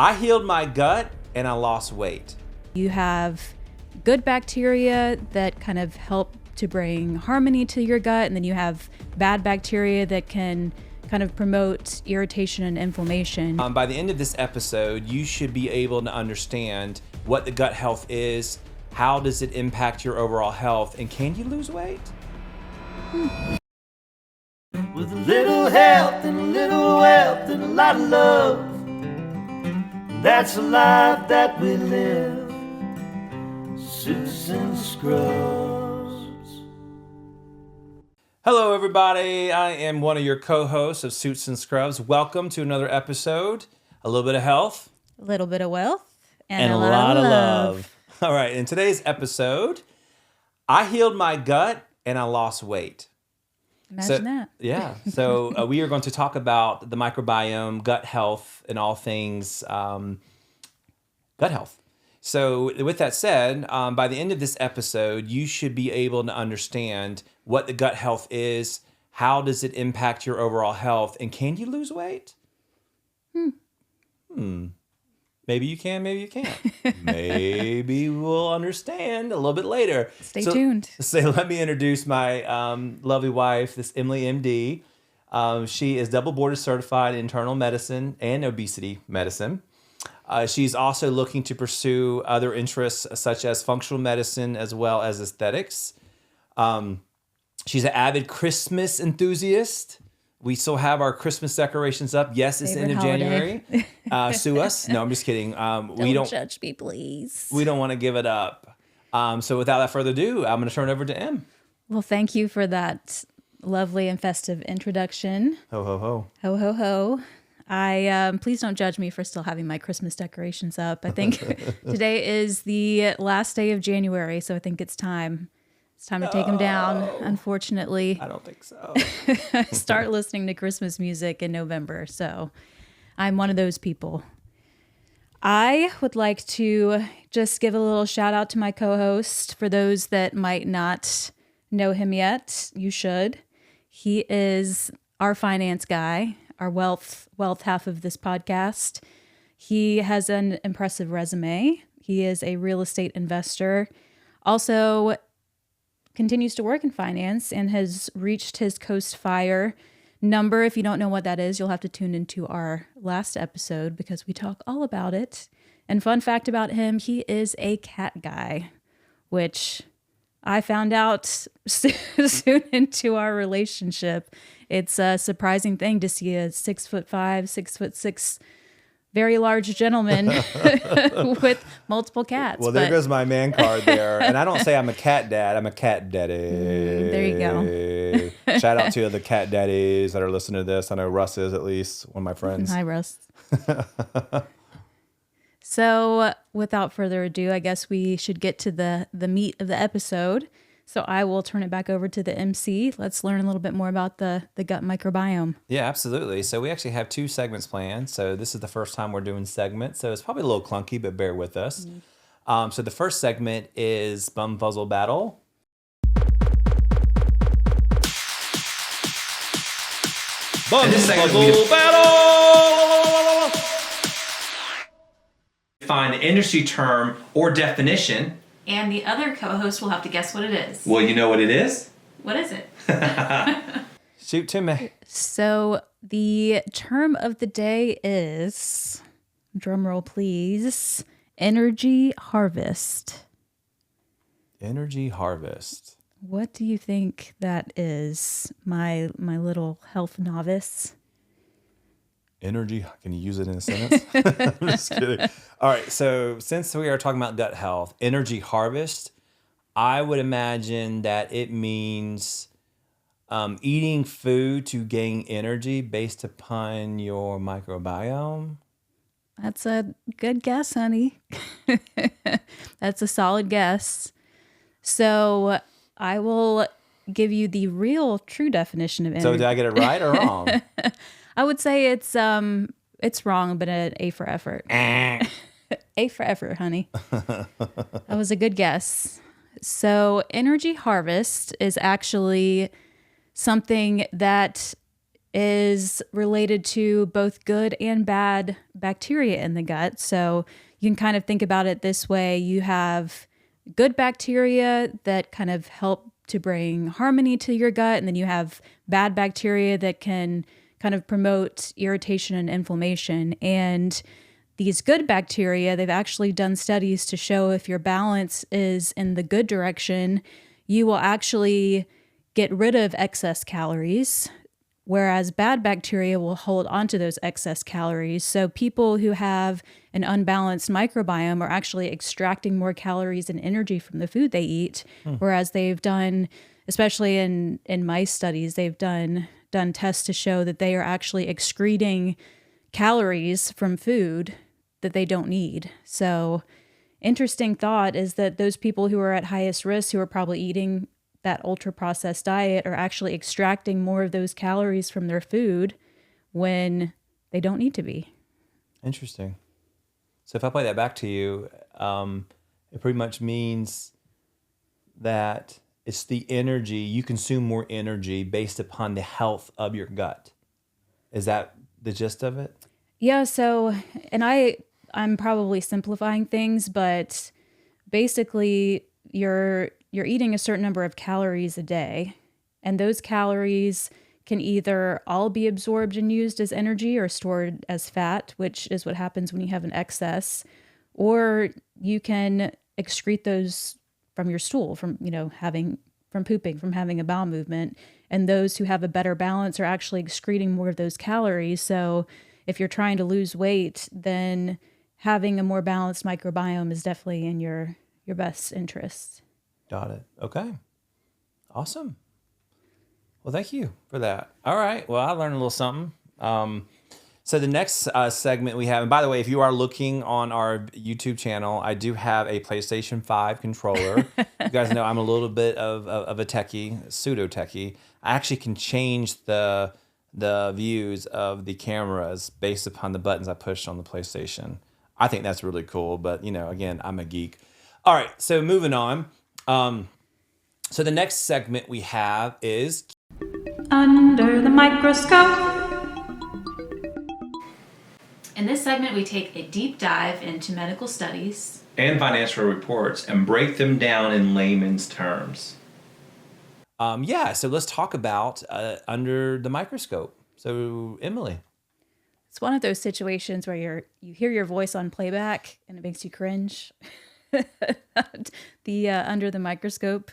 I healed my gut and I lost weight. You have good bacteria that kind of help to bring harmony to your gut, and then you have bad bacteria that can kind of promote irritation and inflammation. By the end of this episode, you should be able to understand what the gut health is, how does it impact your overall health, and can you lose weight? With a little health and a little wealth and a lot of love, that's a life that we live. Suits and Scrubs. Hello, everybody. I am one of your co-hosts of Suits and Scrubs. Welcome to another episode. A little bit of health. A little bit of wealth. And a lot of love. All right, in today's episode, I healed my gut and I lost weight. Imagine that. Yeah. So we are going to talk about the microbiome, gut health, and all things gut health. So with that said, by the end of this episode, you should be able to understand what the gut health is, how does it impact your overall health, and can you lose weight? Maybe you can, maybe you can't. Maybe we'll understand a little bit later. Stay tuned. So let me introduce my lovely wife, this Emily MD. She is double board certified in internal medicine and obesity medicine. She's also looking to pursue other interests such as functional medicine as well as aesthetics. She's an avid Christmas enthusiast. We still have our Christmas decorations up. Yes, it's the end of January. Sue us. No, I'm just kidding. We don't judge me, please. We don't want to give it up. So without that further ado, I'm going to turn it over to Em. Well, thank you for that lovely and festive introduction. Ho, ho, ho. Ho, ho, ho. Please don't judge me for still having my Christmas decorations up. I think today is the last day of January, so I think it's time. It's time to take them down, unfortunately. I don't think so. Start listening to Christmas music in November, so I'm one of those people. I would like to just give a little shout out to my co-host. For those that might not know him yet, you should. He is our finance guy, our wealth half of this podcast. He has an impressive resume. He is a real estate investor. Also continues to work in finance and has reached his Coast Fire number. If you don't know what that is, you'll have to tune into our last episode because we talk all about it. And fun fact about him, he is a cat guy, which I found out soon into our relationship. It's a surprising thing to see a 6'5", 6'6", very large gentleman with multiple cats. Well, there goes my man card there. And I don't say I'm a cat dad. I'm a cat daddy. There you go. Shout out to the cat daddies that are listening to this. I know Russ is, at least, one of my friends. Hi, Russ. So without further ado, I guess we should get to the meat of the episode. So I will turn it back over to the MC. Let's learn a little bit more about the gut microbiome. Yeah, absolutely. So we actually have 2 segments planned. So this is the first time we're doing segments. So it's probably a little clunky, but bear with us. So the first segment is Bumfuzzle Battle. Bumfuzzle Battle! Find the industry term or definition. And the other co-host will have to guess what it is. Well, you know what it is? What is it? Shoot to me. So the term of the day is, drum roll please, energy harvest. Energy harvest. What do you think that is, my little health novice? Energy, can you use it in a sentence? I'm just kidding. All right, so since we are talking about gut health, energy harvest, I would imagine that it means eating food to gain energy based upon your microbiome. That's a good guess, honey. That's a solid guess. So I will give you the real true definition of energy. So did I get it right or wrong? I would say it's wrong, but an A for effort. A for effort, honey. That was a good guess. So energy harvest is actually something that is related to both good and bad bacteria in the gut. So you can kind of think about it this way. You have good bacteria that kind of help to bring harmony to your gut, and then you have bad bacteria that can kind of promote irritation and inflammation. And these good bacteria, they've actually done studies to show if your balance is in the good direction, you will actually get rid of excess calories, whereas bad bacteria will hold onto those excess calories. So people who have an unbalanced microbiome are actually extracting more calories and energy from the food they eat, whereas they've done, especially in mice studies, they've done tests to show that they are actually excreting calories from food that they don't need. So interesting thought is that those people who are at highest risk, who are probably eating that ultra processed diet, are actually extracting more of those calories from their food when they don't need to be. Interesting. So if I play that back to you, it pretty much means that it's the energy, you consume more energy based upon the health of your gut. Is that the gist of it? Yeah, so, and I'm probably simplifying things, but basically you're eating a certain number of calories a day, and those calories can either all be absorbed and used as energy or stored as fat, which is what happens when you have an excess, or you can excrete those from your stool, from pooping, from having a bowel movement. And those who have a better balance are actually excreting more of those calories. So if you're trying to lose weight, then having a more balanced microbiome is definitely in your best interest. Got it. Okay. Awesome. Well, thank you for that. All right. Well, I learned a little something. So the next segment we have, and by the way, if you are looking on our YouTube channel, I do have a PlayStation 5 controller. You guys know I'm a little bit of a techie, pseudo techie. I actually can change the views of the cameras based upon the buttons I push on the PlayStation. I think that's really cool, but again, I'm a geek. All right, so moving on. So the next segment we have is Under the Microscope. In this segment, we take a deep dive into medical studies and financial reports and break them down in layman's terms. So let's talk about Under the Microscope. So, Emily. It's one of those situations where you hear your voice on playback and it makes you cringe. The Under the Microscope.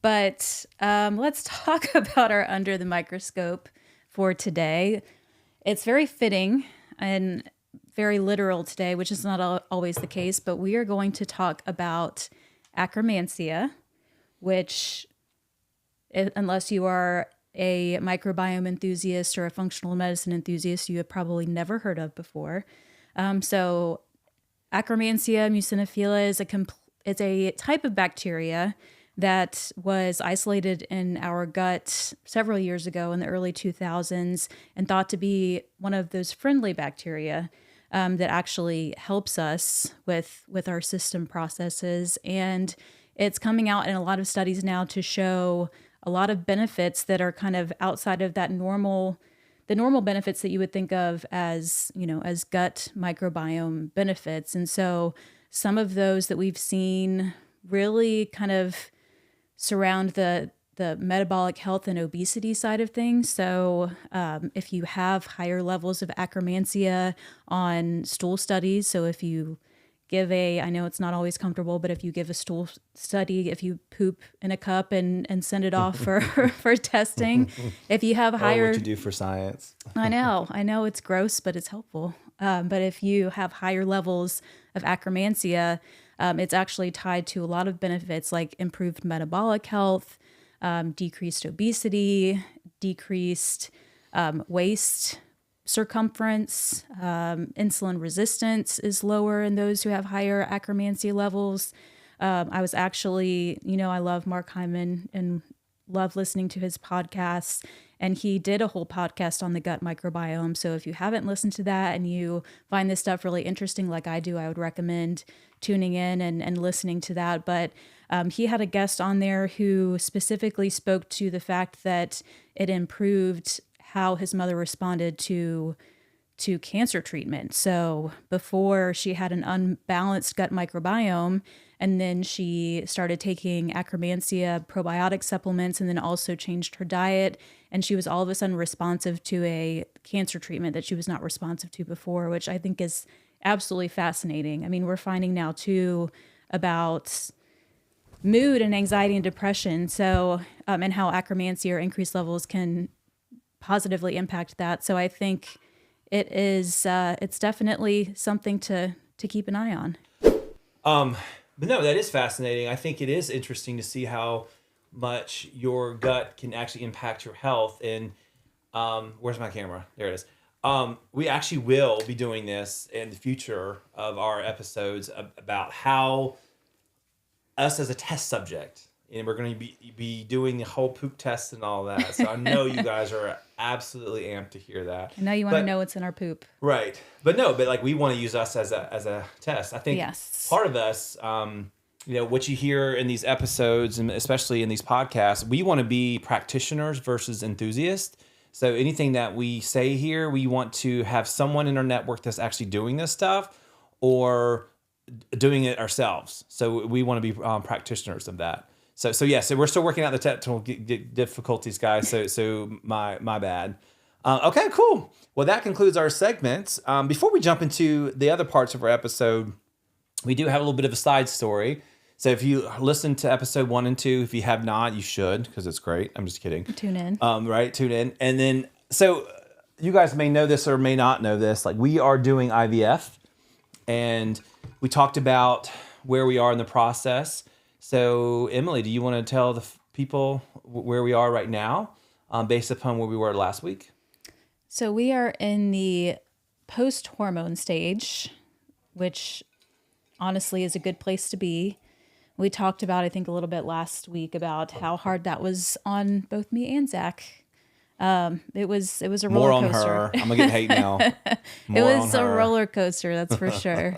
But let's talk about our Under the Microscope for today. It's very fitting and very literal today, which is not always the case, but we are going to talk about acromantia, which, unless you are a microbiome enthusiast or a functional medicine enthusiast, you have probably never heard of before. So Akkermansia muciniphila is a type of bacteria that was isolated in our gut several years ago in the early 2000s and thought to be one of those friendly bacteria that actually helps us with our system processes. And it's coming out in a lot of studies now to show a lot of benefits that are kind of outside of the normal benefits that you would think of as gut microbiome benefits. And so some of those that we've seen really kind of surround the metabolic health and obesity side of things. So if you have higher levels of acromantia on stool studies, so if you give I know it's not always comfortable, but if you give a stool study, if you poop in a cup and send it off for testing, if you have higher... what you do for science. I know it's gross, but it's helpful. But if you have higher levels of acromantia, it's actually tied to a lot of benefits like improved metabolic health, decreased obesity, decreased waist circumference, insulin resistance is lower in those who have higher acromantia levels. I was actually, I love Mark Hyman and love listening to his podcasts, and he did a whole podcast on the gut microbiome. So if you haven't listened to that and you find this stuff really interesting like I do, I would recommend tuning in and listening to that. But he had a guest on there who specifically spoke to the fact that it improved how his mother responded to cancer treatment. So before, she had an unbalanced gut microbiome, and then she started taking Akkermansia probiotic supplements, and then also changed her diet. And she was all of a sudden responsive to a cancer treatment that she was not responsive to before, which I think is absolutely fascinating. I mean, we're finding now too about mood and anxiety and depression. So, and how Akkermansia or increased levels can positively impact that. So I think it is, it's definitely something to keep an eye on. But no, that is fascinating. I think it is interesting to see how much your gut can actually impact your health. And where's my camera? There it is. We actually will be doing this in the future of our episodes about how us as a test subject, and we're going to be doing the whole poop test and all that. So I know you guys are absolutely amped to hear that. I know you want to know what's in our poop. Right. But like we want to use us as a test. I think part of us, what you hear in these episodes, and especially in these podcasts, we want to be practitioners versus enthusiasts. So anything that we say here, we want to have someone in our network that's actually doing this stuff or doing it ourselves. So we want to be practitioners of that. So we're still working out the technical difficulties, guys. So my bad. Okay, cool. Well, that concludes our segments. Before we jump into the other parts of our episode, we do have a little bit of a side story. So if you listen to episode 1 and 2, if you have not, you should, because it's great. I'm just kidding. Tune in. Right, tune in. And then, so you guys may know this or may not know this. Like, we are doing IVF, and we talked about where we are in the process. So, Emily, do you want to tell the people where we are right now, based upon where we were last week? So we are in the post-hormone stage, which honestly is a good place to be. We talked about, I think, a little bit last week about how hard that was on both me and Zach. It was a roller coaster. More on her. I'm gonna get hate now. It was a roller coaster, that's for sure.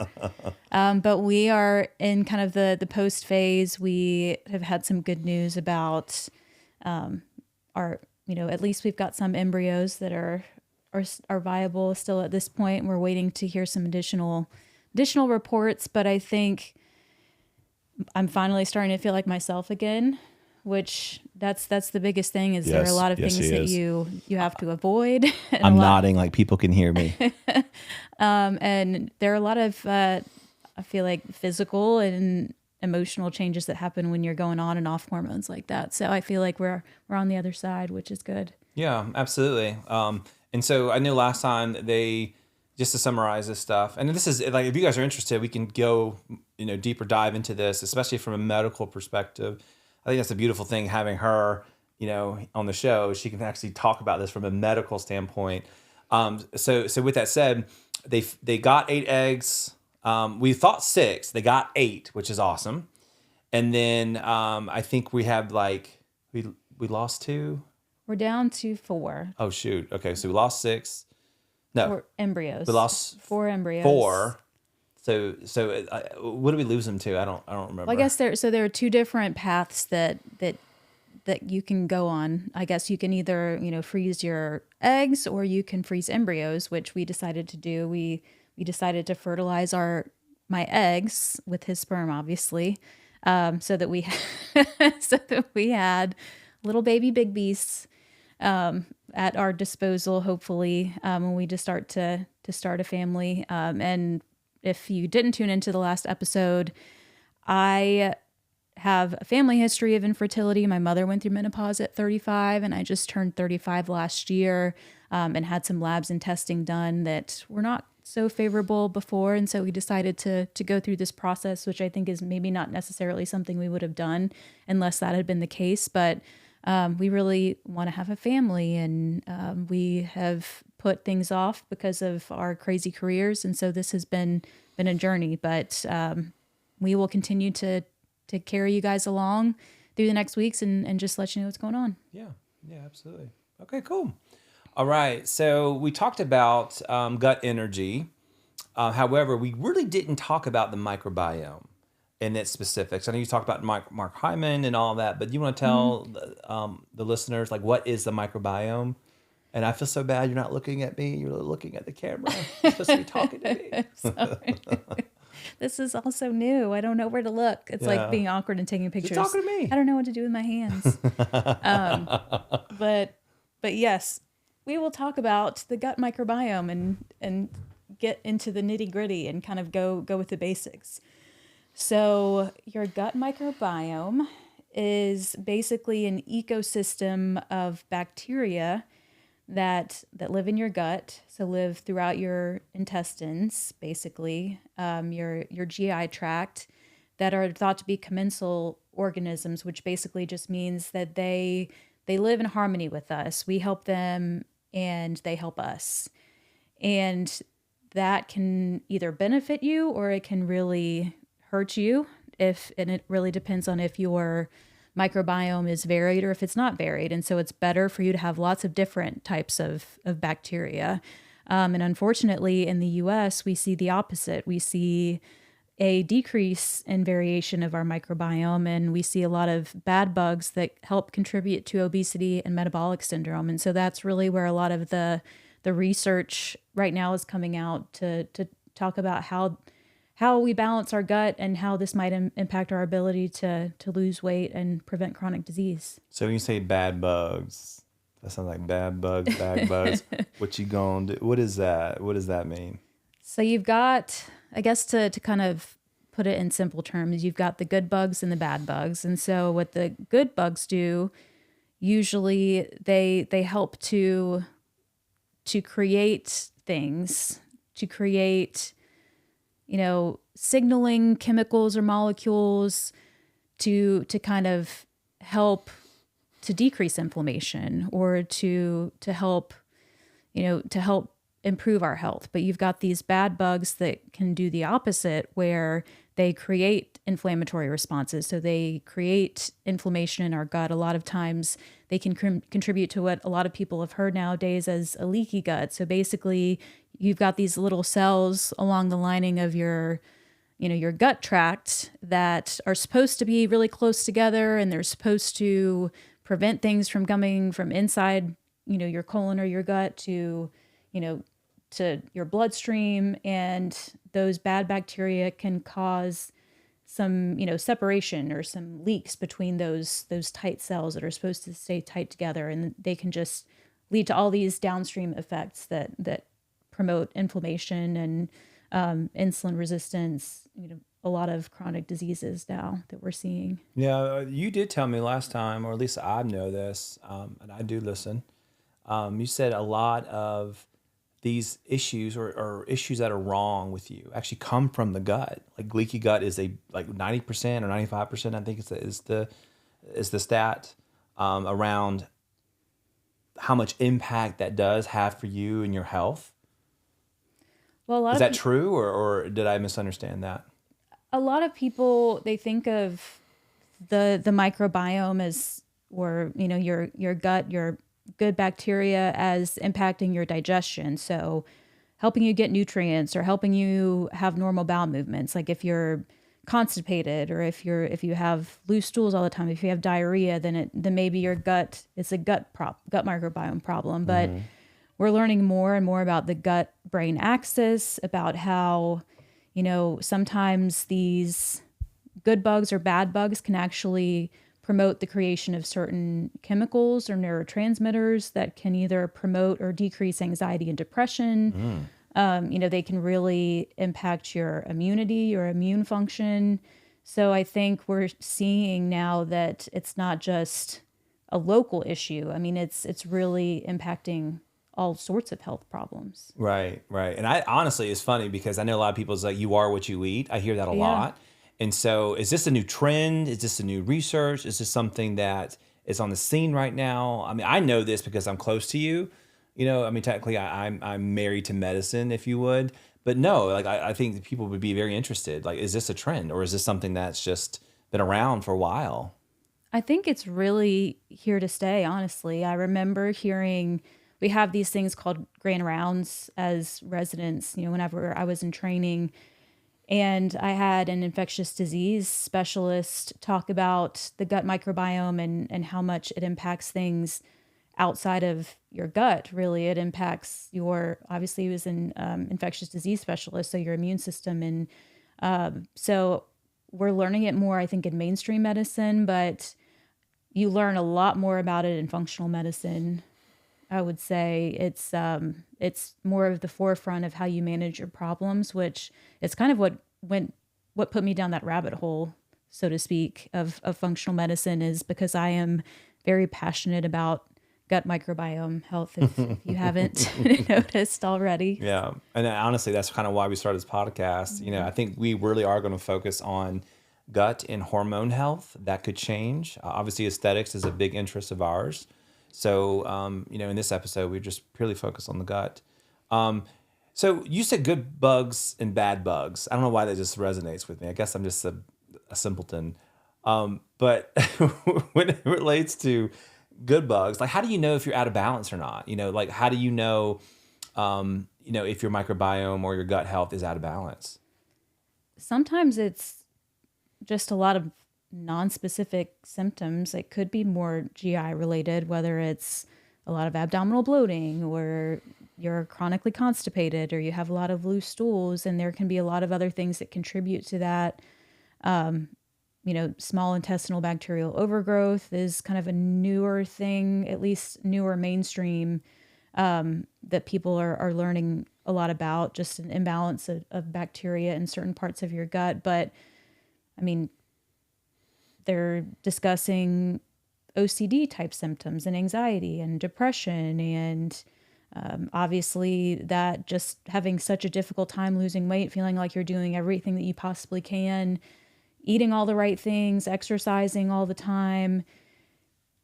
But we are in kind of the post phase. We have had some good news about our, at least we've got some embryos that are viable still at this point. We're waiting to hear some additional reports, but I think I'm finally starting to feel like myself again, which that's the biggest thing is there are a lot of things that you have to avoid. I'm nodding like people can hear me. And there are a lot of, I feel like, physical and emotional changes that happen when you're going on and off hormones like that. So I feel like we're on the other side, which is good. Yeah, absolutely. And so I know last time just to summarize this stuff, and this is like, if you guys are interested, we can go, deeper dive into this, especially from a medical perspective. I think that's a beautiful thing having her, on the show. She can actually talk about this from a medical standpoint. So with that said, they got 8 eggs. We thought 6. They got 8, which is awesome. And then I think we have we lost 2. We're down to 4. Oh shoot. Okay, so we lost 6. No, 4 embryos. We lost 4 embryos. 4. So what do we lose them to? I don't remember. Well, I guess there are 2 different paths that you can go on. I guess you can either freeze your eggs or you can freeze embryos, which we decided to do. We decided to fertilize my eggs with his sperm, obviously, so that we had little baby Bigbies at our disposal, hopefully, when we just start to start a family. And if you didn't tune into the last episode, I have a family history of infertility. My mother went through menopause at 35, and I just turned 35 last year, and had some labs and testing done that were not so favorable before. And so we decided to go through this process, which I think is maybe not necessarily something we would have done unless that had been the case. But we really want to have a family, and we have put things off because of our crazy careers. And so this has been a journey, but we will continue to carry you guys along through the next weeks and just let you know what's going on. Yeah, absolutely. Okay, cool. All right. So we talked about gut energy. However, we really didn't talk about the microbiome and its specifics. I know you talked about Mark Hyman and all that, but you want to tell the listeners, what is the microbiome And I feel so bad you're not looking at me. You're looking at the camera. You're supposed to be talking to me. Sorry. This is also new. I don't know where to look. It's like being awkward and taking pictures. You're talking to me. I don't know what to do with my hands. But yes, we will talk about the gut microbiome and get into the nitty gritty and kind of go with the basics. So your gut microbiome is basically an ecosystem of bacteria that live in your gut, so live throughout your intestines, basically, your GI tract, that are thought to be commensal organisms, which basically just means that they live in harmony with us. We help them and they help us. And that can either benefit you or it can really hurt you, and it really depends on if your microbiome is varied or if it's not varied. And so it's better for you to have lots of different types of bacteria. And unfortunately, in the US, we see the opposite. We see a decrease in variation of our microbiome, and we see a lot of bad bugs that help contribute to obesity and metabolic syndrome. And so that's really where a lot of the research right now is coming out to talk about how we balance our gut and how this might impact our ability to lose weight and prevent chronic disease. So when you say bad bugs, that sounds like bad bugs, bad bugs. What you gonna do? What is that? What does that mean? So you've got, I guess to kind of put it in simple terms, you've got the good bugs and the bad bugs. And so what the good bugs do, usually they help to create things, to create signaling chemicals or molecules to kind of help to decrease inflammation or to help improve our health. But you've got these bad bugs that can do the opposite, where they create inflammatory responses. So they create inflammation in our gut. A lot of times they can contribute to what a lot of people have heard nowadays as a leaky gut. So basically you've got these little cells along the lining of your gut tract that are supposed to be really close together, and they're supposed to prevent things from coming from inside, your colon or your gut to your bloodstream. And those bad bacteria can cause some, separation or some leaks between those tight cells that are supposed to stay tight together. And they can just lead to all these downstream effects that promote inflammation and insulin resistance, a lot of chronic diseases now that we're seeing. Yeah, you did tell me last time, or at least I know this, and I do listen. You said a lot of these issues or issues that are wrong with you actually come from the gut. Like leaky gut is like 90% or 95%, I think is the stat around how much impact that does have for you and your health. Well, is that true, or did I misunderstand that? A lot of people, they think of the microbiome as, or your gut, your good bacteria, as impacting your digestion. So helping you get nutrients or helping you have normal bowel movements. Like if you're constipated or if you have loose stools all the time, if you have diarrhea, then maybe your gut, it's a gut microbiome problem. But we're learning more and more about the gut brain axis, about how, sometimes these good bugs or bad bugs can actually promote the creation of certain chemicals or neurotransmitters that can either promote or decrease anxiety and depression. They can really impact your immunity, your immune function. So I think we're seeing now that it's not just a local issue. I mean, it's really impacting all sorts of health problems. Right. And I honestly, it's funny because I know a lot of people is like, you are what you eat. I hear that a lot. And so is this a new trend? Is this a new research? Is this something that is on the scene right now? I mean, I know this because I'm close to you. Technically I'm married to medicine, if you would. But no, like I think people would be very interested. Like, is this a trend, or is this something that's just been around for a while? I think it's really here to stay, honestly. I remember hearing, we have these things called grand rounds as residents, whenever I was in training. And I had an infectious disease specialist talk about the gut microbiome and how much it impacts things outside of your gut. Really, it impacts your, obviously he was an infectious disease specialist, so your immune system. And so we're learning it more, I think, in mainstream medicine, but you learn a lot more about it in functional medicine. I would say it's more of the forefront of how you manage your problems, which is kind of what put me down that rabbit hole, so to speak, of functional medicine, is because I am very passionate about gut microbiome health, if you haven't noticed already. Yeah. And honestly, that's kind of why we started this podcast. You know, I think we really are going to focus on gut and hormone health. That could change. Obviously, aesthetics is a big interest of ours. So, in this episode, we just purely focus on the gut. So you said good bugs and bad bugs. I don't know why that just resonates with me. I guess I'm just a simpleton. But when it relates to good bugs, like how do you know if you're out of balance or not? Like how do you know, if your microbiome or your gut health is out of balance? Sometimes it's just a lot of non-specific symptoms. It could be more GI related, whether it's a lot of abdominal bloating or you're chronically constipated or you have a lot of loose stools, and there can be a lot of other things that contribute to that. Small intestinal bacterial overgrowth is kind of a newer thing, at least newer mainstream, that people are learning a lot about, just an imbalance of bacteria in certain parts of your gut. But I mean, they're discussing OCD type symptoms and anxiety and depression. And obviously that just having such a difficult time losing weight, feeling like you're doing everything that you possibly can, eating all the right things, exercising all the time.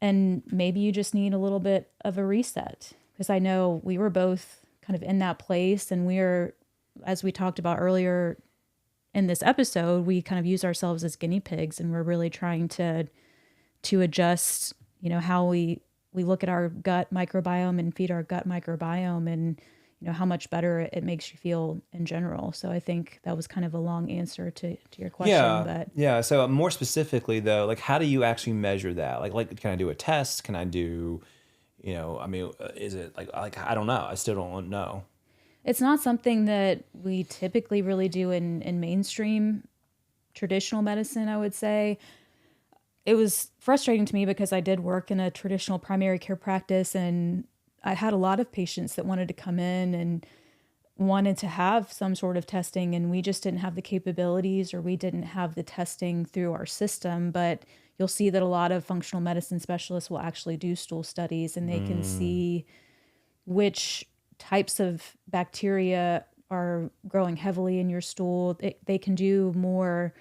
And maybe you just need a little bit of a reset. Because I know we were both kind of in that place, and as we talked about earlier in this episode, we kind of use ourselves as guinea pigs, and we're really trying to adjust, how we look at our gut microbiome and feed our gut microbiome, and how much better it makes you feel in general. So I think that was kind of a long answer to your question. Yeah. So more specifically though, like how do you actually measure that? Like can I do a test? Can I do, is it like I don't know. I still don't know. It's not something that we typically really do in mainstream traditional medicine, I would say. It was frustrating to me because I did work in a traditional primary care practice, and I had a lot of patients that wanted to come in and wanted to have some sort of testing, and we just didn't have the capabilities, or we didn't have the testing through our system. But you'll see that a lot of functional medicine specialists will actually do stool studies, and they can see which types of bacteria are growing heavily in your stool. They can do more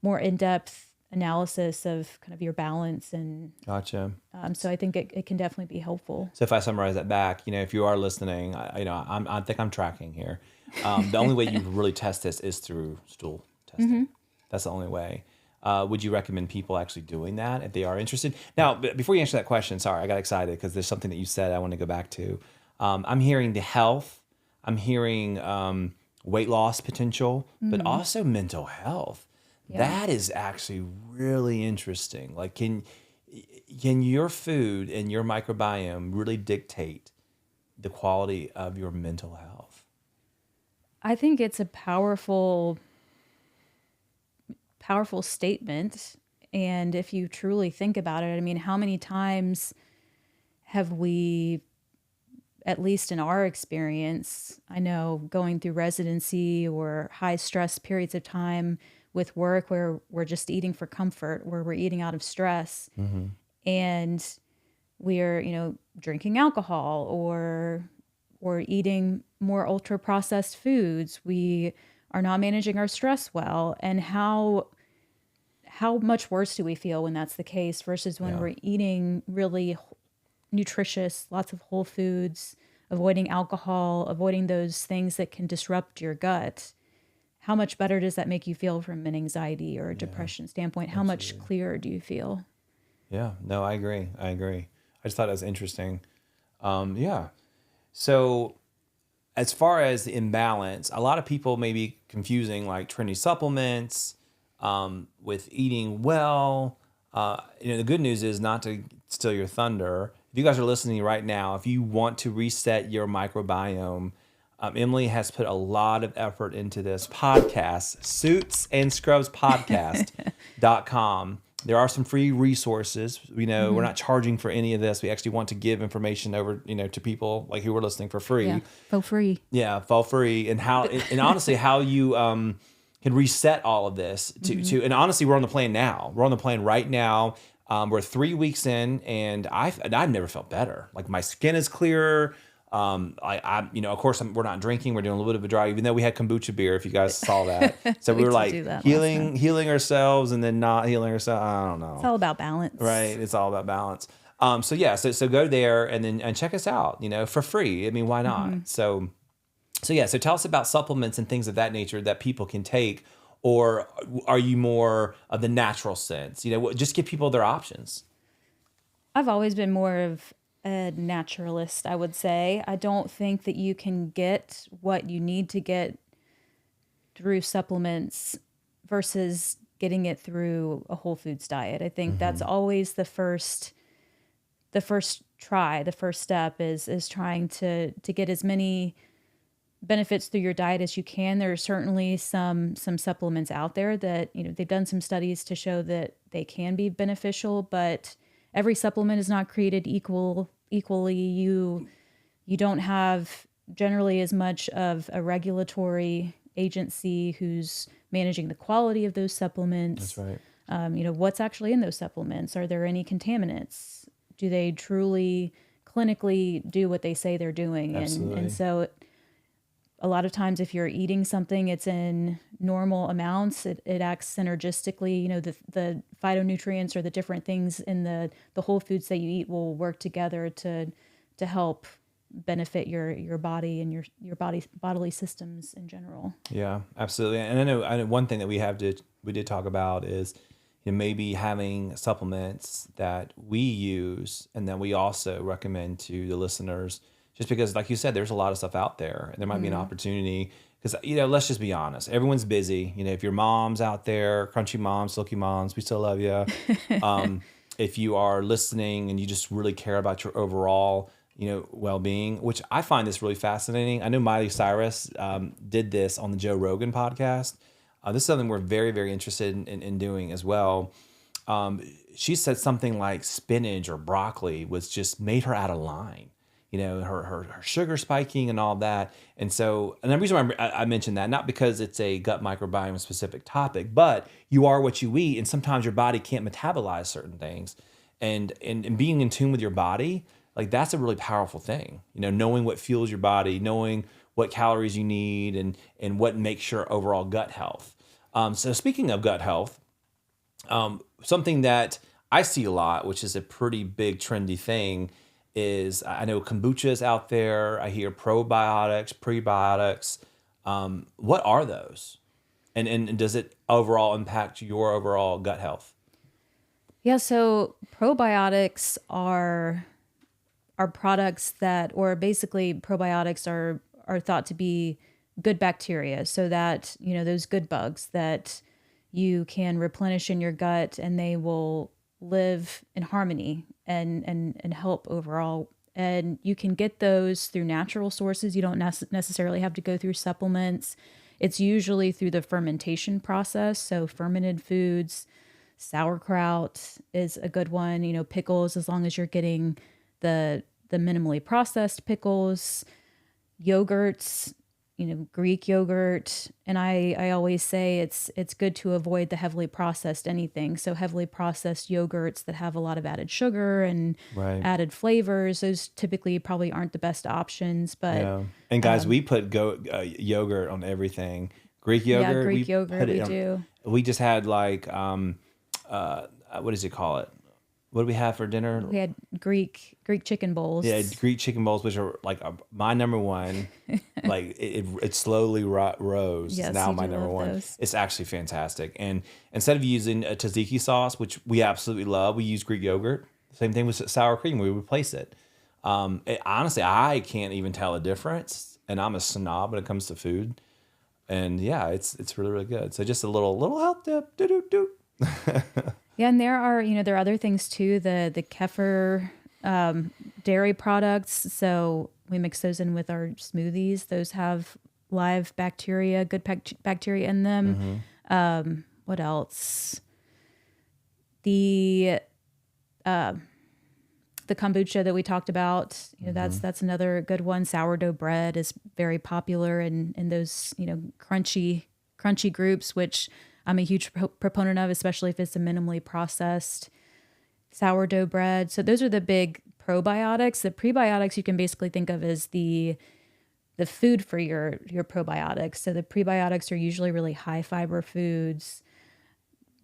in-depth analysis of kind of your balance. And Gotcha. So I think it can definitely be helpful. So if I summarize that back, if you are listening, I think I'm tracking here. The only way you really test this is through stool testing. Mm-hmm. That's the only way. Would you recommend people actually doing that if they are interested? Now, before you answer that question, sorry, I got excited because there's something that you said I want to go back to. I'm hearing the health. I'm hearing weight loss potential, but also mental health. Yeah. That is actually really interesting. Like, can your food and your microbiome really dictate the quality of your mental health? I think it's a powerful statement. And if you truly think about it, I mean, how many times have we, at least in our experience, I know going through residency or high stress periods of time with work where we're just eating for comfort, where we're eating out of stress, and we're, drinking alcohol or eating more ultra processed foods. We are not managing our stress well. And how much worse do we feel when that's the case versus when we're eating really nutritious, lots of whole foods, avoiding alcohol, avoiding those things that can disrupt your gut? How much better does that make you feel from an anxiety or a depression standpoint? How much clearer do you feel? Yeah, no, I agree. I just thought it was interesting. So as far as the imbalance, a lot of people may be confusing like trendy supplements with eating well. The good news is, not to steal your thunder, if you guys are listening right now, if you want to reset your microbiome, Emily has put a lot of effort into this podcast, Suits and Scrubs podcast.com. There are some free resources. We're not charging for any of this. We actually want to give information over, to people like who are listening for free. Yeah, for free. Yeah, for free. And and honestly, how you can reset all of this to, and honestly, we're on the plan now. We're on the plan right now. We're 3 weeks in, and I've never felt better. Like my skin is clearer. Of course, we're not drinking. We're doing a little bit of a dry, even though we had kombucha beer. If you guys saw that, so we were like healing ourselves and then not healing ourselves. I don't know. It's all about balance, right? It's all about balance. So go there and check us out. For free. I mean, why not? So tell us about supplements and things of that nature that people can take, or are you more of the natural sense? Just give people their options. I've always been more of a naturalist, I would say. I don't think that you can get what you need to get through supplements versus getting it through a whole foods diet. I think that's always the first try. The first step is trying to get as many benefits through your diet as you can. There are certainly some supplements out there that, they've done some studies to show that they can be beneficial, but every supplement is not created equally. You don't have generally as much of a regulatory agency who's managing the quality of those supplements. That's right. What's actually in those supplements? Are there any contaminants? Do they truly clinically do what they say they're doing? Absolutely. And so a lot of times if you're eating something, it's in normal amounts, it acts synergistically. The phytonutrients or the different things in the whole foods that you eat will work together to help benefit your body and your bodily systems in general. Yeah, absolutely. And I know one thing that we did talk about is maybe having supplements that we use and that we also recommend to the listeners. Just because, like you said, there's a lot of stuff out there, and there might be an opportunity. Because let's just be honest, everyone's busy. If your mom's out there, crunchy moms, silky moms, we still love you. If you are listening and you just really care about your overall, well-being, which I find this really fascinating. I know Miley Cyrus did this on the Joe Rogan podcast. This is something we're very, very interested in doing as well. She said something like spinach or broccoli was just made her out of line. Her sugar spiking and all that. And the reason why I mentioned that, not because it's a gut microbiome specific topic, but you are what you eat. And sometimes your body can't metabolize certain things. And being in tune with your body, like that's a really powerful thing. Knowing what fuels your body, knowing what calories you need and what makes your overall gut health. So speaking of gut health, something that I see a lot, which is a pretty big trendy thing, is I know kombucha is out there. I hear probiotics, prebiotics. What are those? And does it overall impact your overall gut health? Yeah, so probiotics are products that, or basically probiotics are thought to be good bacteria, so that, those good bugs that you can replenish in your gut and they will live in harmony and help overall. And you can get those through natural sources. You don't necessarily have to go through supplements. It's usually through the fermentation process. So fermented foods, sauerkraut is a good one. Pickles, as long as you're getting the minimally processed pickles, yogurts, Greek yogurt. And I always say it's good to avoid the heavily processed anything. So heavily processed yogurts that have a lot of added sugar and added flavors, those typically probably aren't the best options. But yeah. And guys, we put yogurt on everything. Greek yogurt. Yeah, Greek yogurt we do. We just had like, what does it call it? What did we have for dinner? We had Greek chicken bowls. Yeah, Greek chicken bowls, which are like my number one. Like it slowly rose. Yes, it's now my number one. Those. It's actually fantastic. And instead of using a tzatziki sauce, which we absolutely love, we use Greek yogurt. Same thing with sour cream. We replace it. Honestly, I can't even tell a difference. And I'm a snob when it comes to food. And yeah, it's really, really good. So just a little health tip. Do. Yeah, and there are other things too. The kefir dairy products. So we mix those in with our smoothies. Those have live bacteria, good bacteria in them. What else? The kombucha that we talked about, that's another good one. Sourdough bread is very popular in those, crunchy groups, which I'm a huge proponent of, especially if it's a minimally processed sourdough bread. So those are the big probiotics. The prebiotics you can basically think of as the food for your probiotics. So the prebiotics are usually really high fiber foods.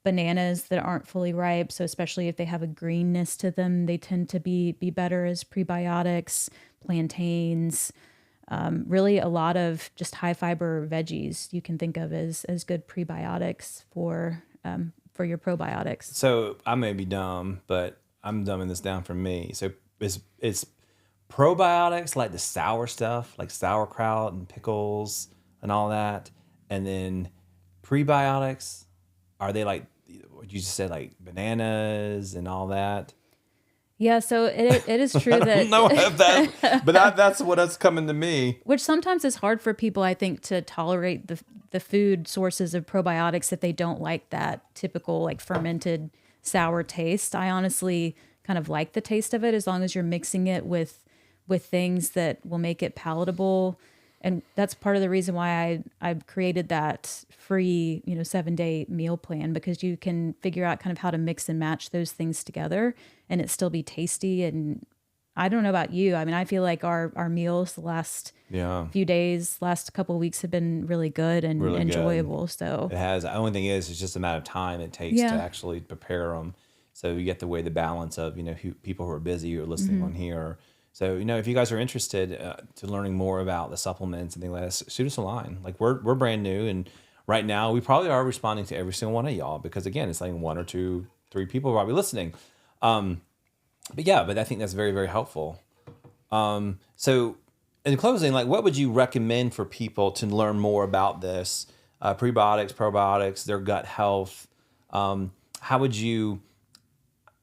Bananas that aren't fully ripe, so especially if they have a greenness to them, they tend to be better as prebiotics. Plantains, really a lot of just high fiber veggies you can think of as good prebiotics for your probiotics. So I may be dumb, but I'm dumbing this down for me. So it's probiotics like the sour stuff, like sauerkraut and pickles and all that, and then prebiotics. Are they like what you just said, like bananas and all that? Yeah, so it is true that... I don't know if that, but that's what's coming to me. Which sometimes is hard for people, I think, to tolerate the food sources of probiotics if they don't like that typical like fermented sour taste. I honestly kind of like the taste of it as long as you're mixing it with things that will make it palatable. And that's part of the reason why I've created that free, 7-day meal plan, because you can figure out kind of how to mix and match those things together and it still be tasty. And I don't know about you. I mean, I feel like our meals the last few days, last couple of weeks have been really good and really enjoyable. Good. So it has. The only thing is, it's just a matter of time it takes to actually prepare them. So you get to weigh the balance of, people who are busy or listening on here. So, if you guys are interested to learning more about the supplements and things like that, shoot us a line. Like we're brand new, and right now we probably are responding to every single one of y'all because again, it's like 1 or 2, 3 people probably listening. But I think that's very, very helpful. So in closing, like what would you recommend for people to learn more about this? Prebiotics, probiotics, their gut health. How would you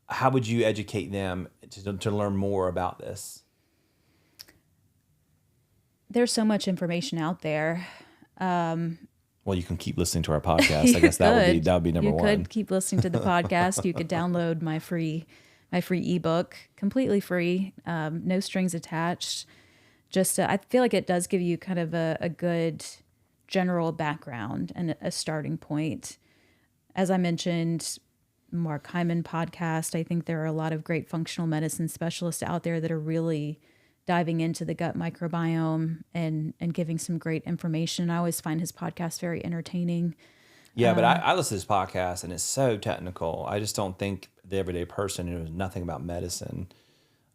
educate them to learn more about this? There's so much information out there. Well, you can keep listening to our podcast. I guess that would be number one. You could keep listening to the podcast. You could download my free ebook, completely free, no strings attached. I feel like it does give you kind of a good general background and a starting point. As I mentioned, Mark Hyman podcast. I think there are a lot of great functional medicine specialists out there that are really diving into the gut microbiome and giving some great information. I always find his podcast very entertaining. Yeah, but I listen to his podcast and it's so technical. I just don't think the everyday person who knows nothing about medicine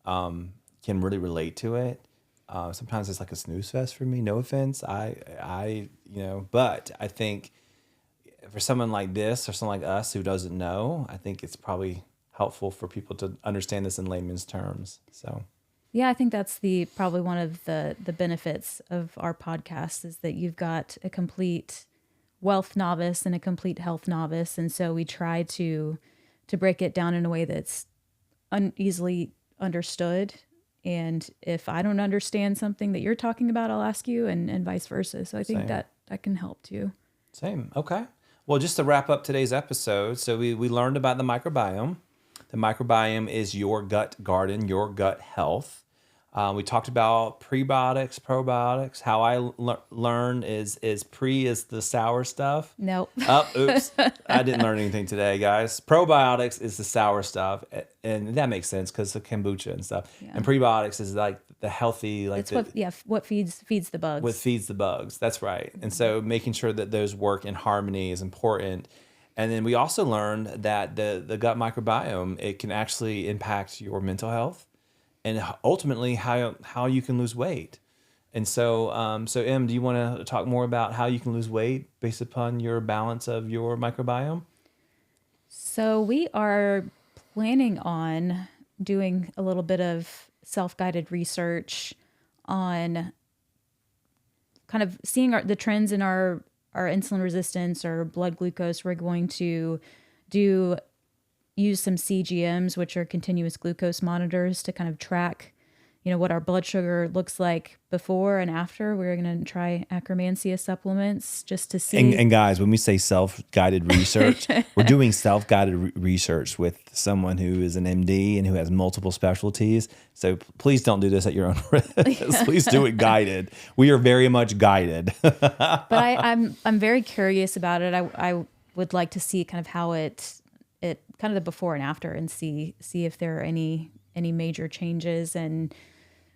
can really relate to it. Sometimes it's like a snooze fest for me. No offense. But I think for someone like this or someone like us who doesn't know, I think it's probably helpful for people to understand this in layman's terms. So, yeah, I think that's probably one of the benefits of our podcast is that you've got a complete wealth novice and a complete health novice, and so we try to break it down in a way that's easily understood. And if I don't understand something that you're talking about, I'll ask you, and vice versa. So I think that can help too. Same. Okay. Well, just to wrap up today's episode, so we learned about the microbiome. The microbiome is your gut garden, your gut health. We talked about prebiotics, probiotics. How I learn is pre is the sour stuff. Nope. Oops. I didn't learn anything today, guys. Probiotics is the sour stuff. And that makes sense because the kombucha and stuff. Yeah. And prebiotics is like the healthy, like what feeds the bugs. What feeds the bugs. That's right. And so making sure that those work in harmony is important. And then we also learned that the gut microbiome, it can actually impact your mental health and ultimately how you can lose weight. And so Em, do you want to talk more about how you can lose weight based upon your balance of your microbiome? So we are planning on doing a little bit of self-guided research on kind of seeing the trends in our insulin resistance or blood glucose. We're going to do use some CGMs, which are continuous glucose monitors, to kind of track, what our blood sugar looks like before and after. We're going to try Akkermansia supplements just to see. And guys, when we say self-guided research, we're doing self-guided research with someone who is an MD and who has multiple specialties. So please don't do this at your own risk. Please do it guided. We are very much guided. But I'm very curious about it. I would like to see kind of how it kind of the before and after, and see if there are any major changes. And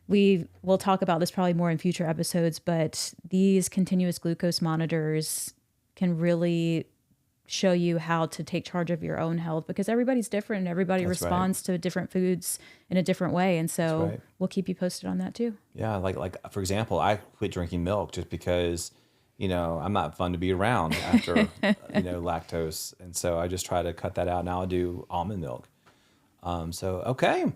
we will talk about this probably more in future episodes, but these continuous glucose monitors can really show you how to take charge of your own health, because everybody's different and everybody responds to different foods in a different way. And so we'll keep you posted on that too. Yeah. Like for example, I quit drinking milk just because, I'm not fun to be around after, lactose. And so I just try to cut that out. Now I do almond milk. Okay.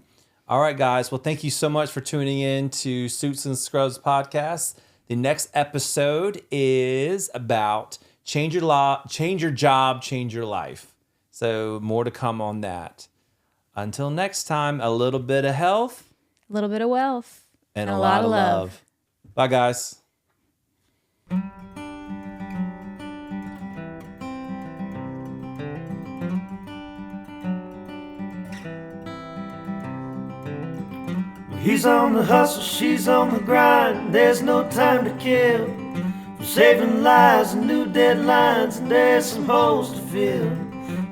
All right, guys. Well, thank you so much for tuning in to Suits and Scrubs podcast. The next episode is about change your job, change your life. So more to come on that. Until next time, a little bit of health, a little bit of wealth, and a lot of love. Bye, guys. He's on the hustle, she's on the grind. There's no time to kill. For saving lives and new deadlines, and there's some holes to fill.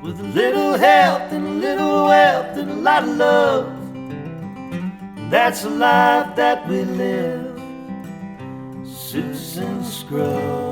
With a little health and a little wealth and a lot of love. That's a life that we live. Suits and Scrubs.